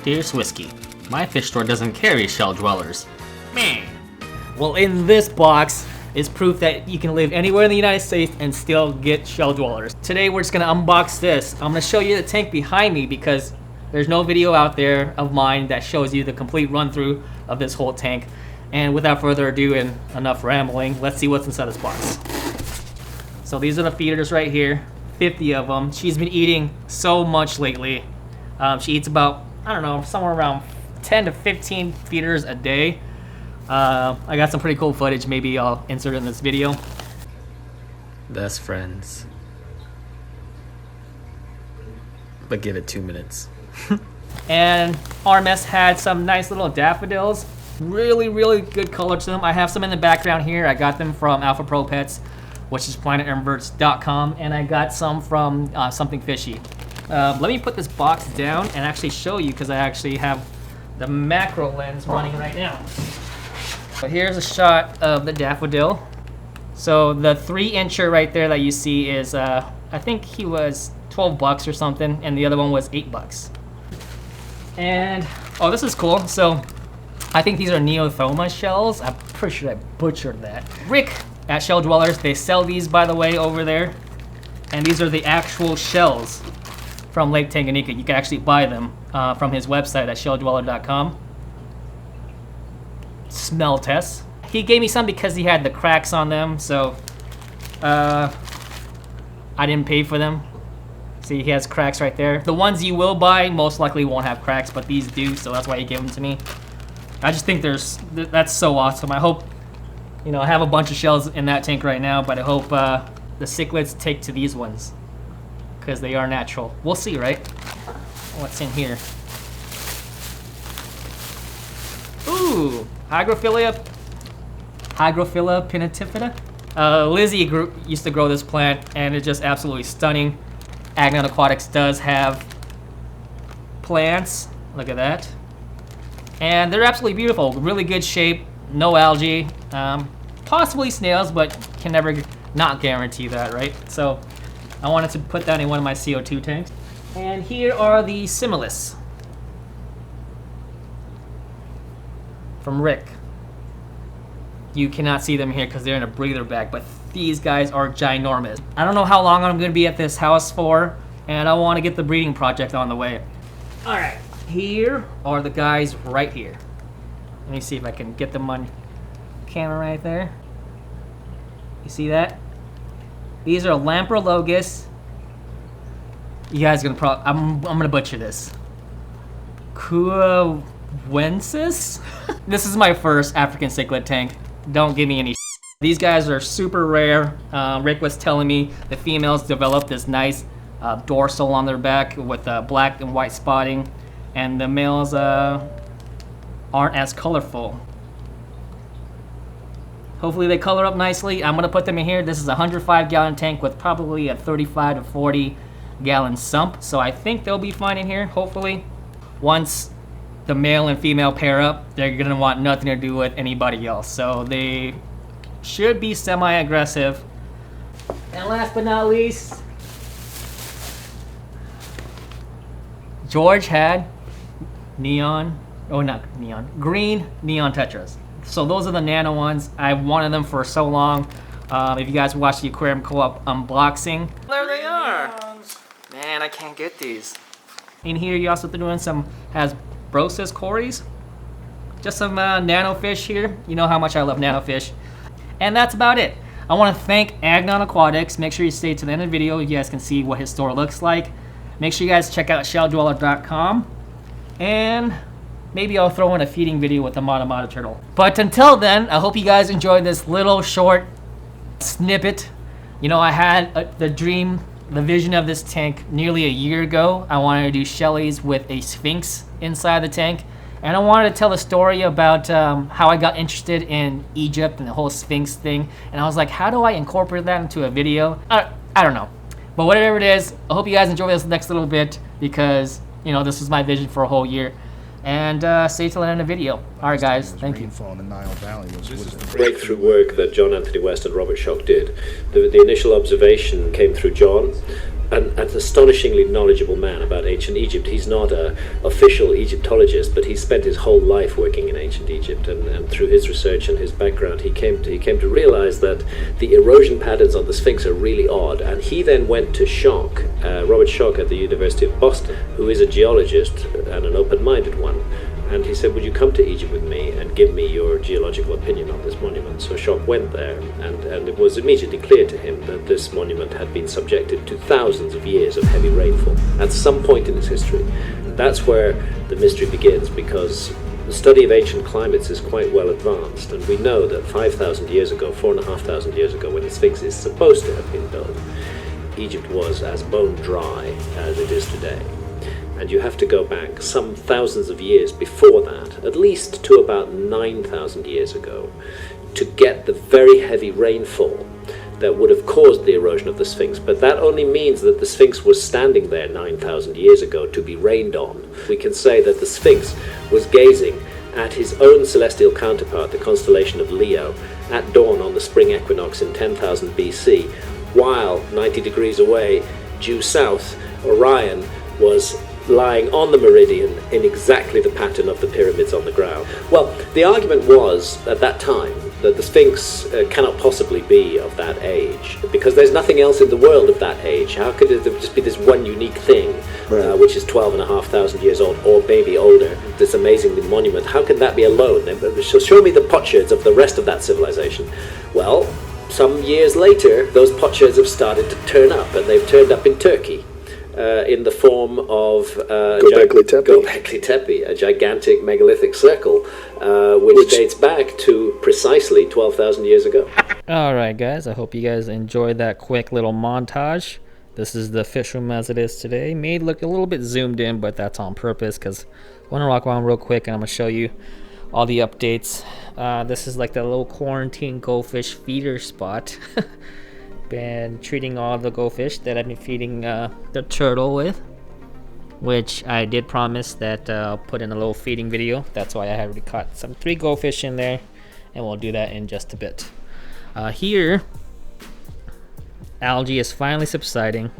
Fierce whiskey. My fish store doesn't carry shell dwellers. Man. Well, in this box is proof that you can live anywhere in the United States and still get shell dwellers. Today we're just gonna unbox this. I'm gonna show you the tank behind me because there's no video out there of mine that shows you the complete run through of this whole tank. And without further ado and enough rambling, let's see what's inside this box. So these are the feeders right here, 50 of them. She's been eating so much lately. She eats about, I don't know, somewhere around 10 to 15 feeders a day. I got some pretty cool footage, maybe I'll insert in this video. Best friends. But give it 2 minutes. And RMS had some nice little daffodils. Really good color to them. I have some in the background here. I got them from Alpha Pro Pets, which is planetinverts.com, and I got some from Something Fishy. Let me put this box down and actually show you because I actually have the macro lens running right now. So here's a shot of the daffodil. So the 3-incher right there that you see is, I think he was 12 bucks or something, and the other one was 8 bucks. And, oh, this is cool. So I think these are Neothoma shells. I'm pretty sure I butchered that. Rick at Shell Dwellers, they sell these, by the way, over there. And these are the actual shells from Lake Tanganyika. You can actually buy them from his website at shelldweller.com. Smell test. He gave me some because he had the cracks on them, so I didn't pay for them. See, he has cracks right there. The ones you will buy most likely won't have cracks, but these do, so that's why he gave them to me. I just think that's so awesome. I hope, you know, I have a bunch of shells in that tank right now, but I hope the cichlids take to these ones because they are natural. We'll see, right? What's in here? Ooh, Hygrophila pinnatifida. Lizzie used to grow this plant, and it's just absolutely stunning. Agnon Aquatics does have plants. Look at that. And they're absolutely beautiful. Really good shape. No algae. Possibly snails, but can never not guarantee that, right? So I wanted to put that in one of my CO2 tanks. And here are the Similis from Rick. You cannot see them here because they're in a breather bag, but these guys are ginormous. I don't know how long I'm going to be at this house for, and I want to get the breeding project on the way. All right, here are the guys right here. Let me see if I can get them on camera right there. You see that? These are Lamprey Locust. You guys are gonna I'm gonna butcher this. Kuawensis? This is my first African cichlid tank. Don't give me any. These guys are super rare. Rick was telling me the females develop this nice dorsal on their back with black and white spotting, and the males aren't as colorful. Hopefully they color up nicely. I'm gonna put them in here. This is a 105-gallon tank with probably a 35 to 40-gallon sump, so I think they'll be fine in here, hopefully. Once the male and female pair up, they're gonna want nothing to do with anybody else, so they should be semi-aggressive. And last but not least, George had green neon tetras. So those are the nano ones. I've wanted them for so long. If you guys watch the Aquarium Co-op unboxing, there they are. Man, I can't get these. In here, you also doing some Hasbrosis cories. Just some nano fish here. You know how much I love nano fish. And that's about it. I want to thank Agnon Aquatics. Make sure you stay to the end of the video. You guys can see what his store looks like. Make sure you guys check out shelldweller.com. And maybe I'll throw in a feeding video with the Mata turtle. But until then, I hope you guys enjoyed this little short snippet. You know, I had the vision of this tank nearly a year ago. I wanted to do Shellies with a Sphinx inside the tank. And I wanted to tell a story about how I got interested in Egypt and the whole Sphinx thing. And I was like, how do I incorporate that into a video? I don't know. But whatever it is, I hope you guys enjoy this next little bit because, you know, this was my vision for a whole year. And stay till the end of the video. All right, guys, thank you. Rainfall in the Nile Valley was breakthrough work that John Anthony West and Robert Schoch did. The initial observation came through John. an astonishingly knowledgeable man about ancient Egypt. He's not an official Egyptologist, but he spent his whole life working in ancient Egypt, and through his research and his background, he came to realize that the erosion patterns on the Sphinx are really odd. And he then went to Schoch, Robert Schoch at the University of Boston, who is a geologist and an open-minded one. And he said, would you come to Egypt with me and give me your geological opinion on this monument? So Schoch went there, and it was immediately clear to him that this monument had been subjected to thousands of years of heavy rainfall at some point in its history. And that's where the mystery begins, because the study of ancient climates is quite well advanced, and we know that 5,000 years ago, 4,500 years ago, when the Sphinx is supposed to have been built, Egypt was as bone dry as it is today. And you have to go back some thousands of years before that, at least to about 9,000 years ago, to get the very heavy rainfall that would have caused the erosion of the Sphinx. But that only means that the Sphinx was standing there 9,000 years ago to be rained on. We can say that the Sphinx was gazing at his own celestial counterpart, the constellation of Leo, at dawn on the spring equinox in 10,000 BC, while 90 degrees away, due south, Orion was lying on the meridian in exactly the pattern of the pyramids on the ground. Well, the argument was at that time that the Sphinx cannot possibly be of that age, because there's nothing else in the world of that age. How could it just be this one unique thing, which is 12,500 years old, or maybe older, this amazing monument? How can that be alone? Show me the potsherds of the rest of that civilization. Well, some years later, those potsherds have started to turn up, and they've turned up in Turkey. In the form of Göbekli Tepe, a gigantic megalithic circle, which dates back to precisely 12,000 years ago. Alright guys, I hope you guys enjoyed that quick little montage. This is the fish room as it is today. Made look a little bit zoomed in, but that's on purpose because I want to walk around real quick and I'm going to show you all the updates. This is like the little quarantine goldfish feeder spot. Been treating all the goldfish that I've been feeding the turtle with, which I did promise that I'll put in a little feeding video. That's why I had already caught some 3 goldfish in there, and we'll do that in just a bit. Here, algae is finally subsiding.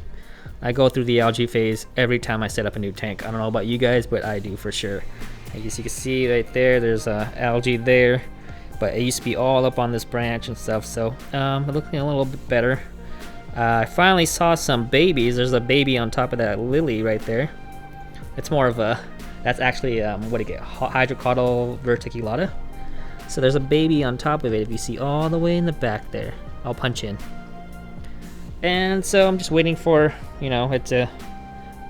I go through the algae phase every time I set up a new tank. I don't know about you guys, but I do for sure. I guess you can see right there, there's algae there. But it used to be all up on this branch and stuff, so looking a little bit better. I finally saw some babies. There's a baby on top of that lily right there. It's more of a, that's actually, what do you get, Hydrocotyle verticulata. So there's a baby on top of it, if you see all the way in the back there. I'll punch in. And so I'm just waiting for, you know, it to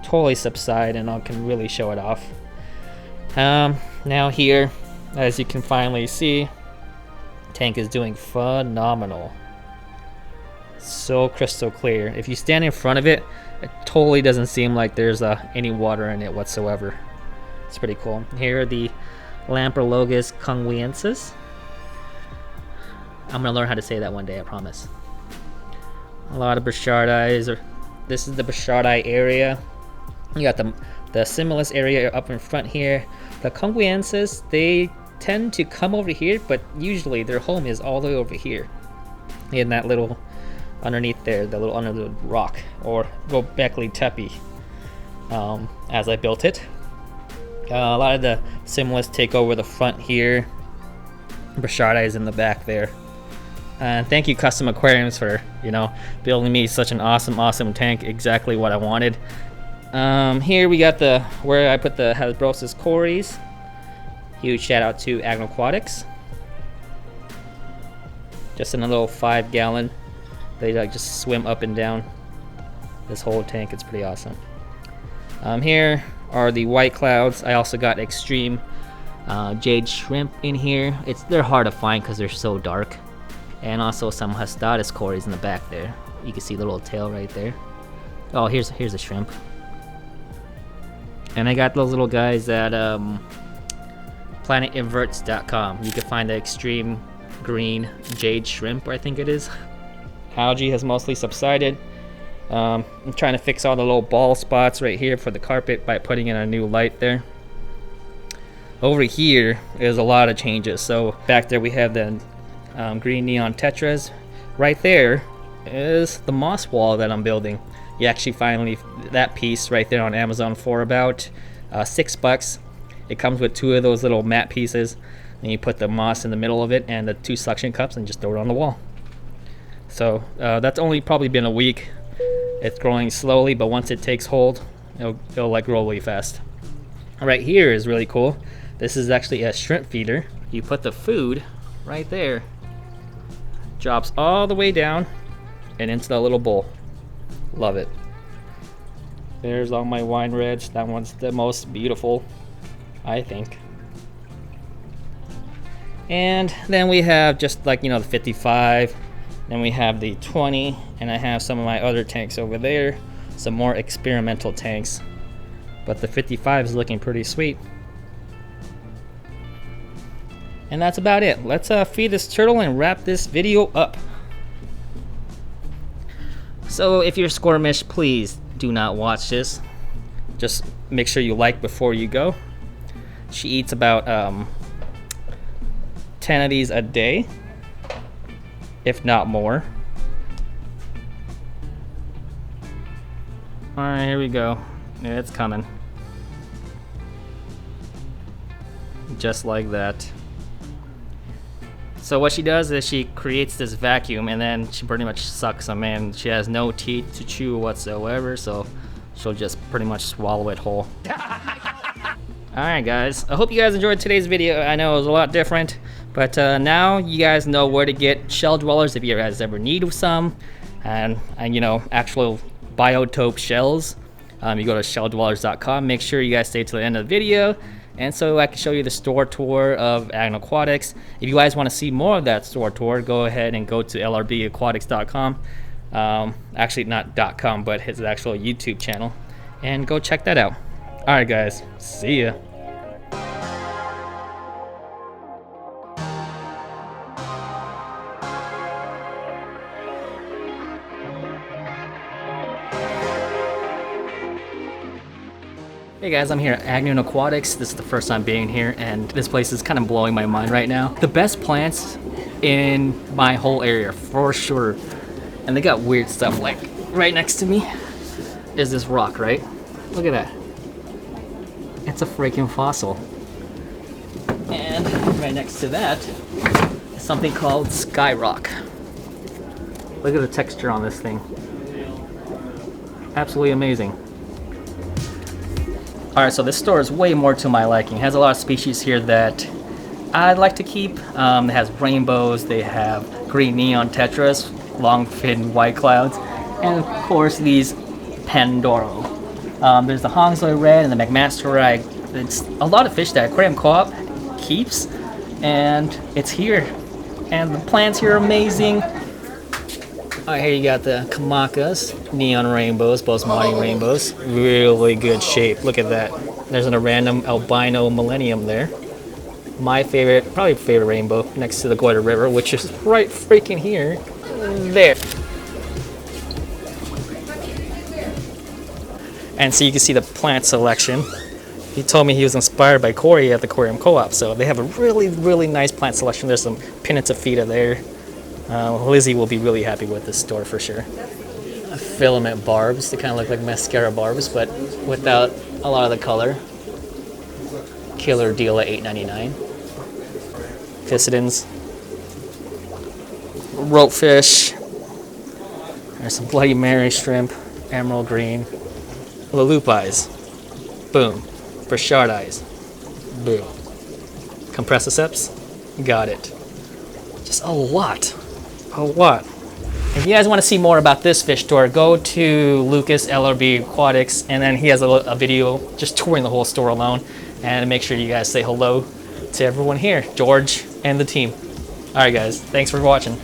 totally subside and I can really show it off. Now here, as you can finally see, tank is doing phenomenal. So crystal clear. If you stand in front of it, it totally doesn't seem like there's any water in it whatsoever. It's pretty cool. Here are the Lamprey Locust congruensis. I'm gonna learn how to say that one day, I promise. A lot of Burchardi. This is the Burchardi area. You got the Simulus area up in front here. The congruensis, they tend to come over here, but usually their home is all the way over here in that little underneath there, the little under the rock, or Göbekli Tepe, as I built it. A lot of the Simulus take over the front here. Burchardi is in the back there. And thank you Custom Aquariums for, you know, building me such an awesome tank, exactly what I wanted. Here we got where I put the Hasbrosis cories. Huge shout out to Aquatics. Just in a little 5-gallon. They like just swim up and down this whole tank. It's pretty awesome. Here are the white clouds. I also got extreme jade shrimp in here. They're hard to find because they're so dark. And also some Hastatus cories in the back there. You can see the little tail right there. Oh, here's a shrimp. And I got those little guys at planetinverts.com. You can find the extreme green jade shrimp, I think it is. Algae has mostly subsided. I'm trying to fix all the little ball spots right here for the carpet by putting in a new light there. Over here is a lot of changes. So back there we have the green neon Tetras. Right there is the moss wall that I'm building. You actually finally, that piece right there on Amazon for about $6. It comes with 2 of those little mat pieces, and you put the moss in the middle of it and the 2 suction cups and just throw it on the wall. So that's only probably been a week. It's growing slowly, but once it takes hold, it'll like grow really fast. Right here is really cool. This is actually a shrimp feeder. You put the food right there, drops all the way down and into the little bowl. Love it. There's all my wine reds. That one's the most beautiful, I think. And then we have just like, you know, the 55. Then we have the 20, and I have some of my other tanks over there. Some more experimental tanks. But the 55 is looking pretty sweet. And that's about it. Let's feed this turtle and wrap this video up. So if you're squirmish, please do not watch this. Just make sure you like before you go. She eats about 10 of these a day, if not more. Alright, here we go. Yeah, it's coming. Just like that. So what she does is she creates this vacuum, and then she pretty much sucks them in. She has no teeth to chew whatsoever, so she'll just pretty much swallow it whole. Alright guys, I hope you guys enjoyed today's video. I know it was a lot different, but now you guys know where to get shell dwellers if you guys ever need some, and you know, actual biotope shells. You go to shelldwellers.com. Make sure you guys stay to the end of the video, and so I can show you the store tour of Agno Aquatics. If you guys want to see more of that store tour, go ahead and go to lrbaquatics.com. Actually not .com, but his actual YouTube channel, and go check that out. Alright guys, see ya. Hey guys, I'm here at Agno Aquatics. This is the first time being here, and this place is kind of blowing my mind right now. The best plants in my whole area, for sure. And they got weird stuff, like right next to me is this rock, right? Look at that. It's a freaking fossil. And right next to that is something called sky rock. Look at the texture on this thing. Absolutely amazing. Alright, so this store is way more to my liking. It has a lot of species here that I'd like to keep. It has rainbows, they have green neon tetras, long fin white clouds, and of course these Pandoro. There's the Hongzoi red and the McMaster. It's a lot of fish that Aquarium Co-op keeps, and it's here. And the plants here are amazing. Alright, here you got the Kamakas, neon rainbows, Bosmani rainbows. Really good shape. Look at that. There's a random albino millennium there. My favorite, probably favorite rainbow, next to the Goiter River, which is right freaking here. There. And so you can see the plant selection. He told me he was inspired by Corey at the Aquarium Co-op, so they have a really, really nice plant selection. There's some Pinnatifida there. Lizzie will be really happy with this store for sure. Filament barbs. They kind of look like mascara barbs, but without a lot of the color. Killer deal at $8.99. Physidens. Ropefish. There's some Bloody Mary shrimp. Emerald green. Lalupe eyes. Boom. Burchard eyes. Boom. Compressiceps. Got it. Just a lot. A lot. If you guys want to see more about this fish store, go to Lucas LRB Aquatics, and then he has a video just touring the whole store alone. And make sure you guys say hello to everyone here, George and the team. Alright guys, thanks for watching.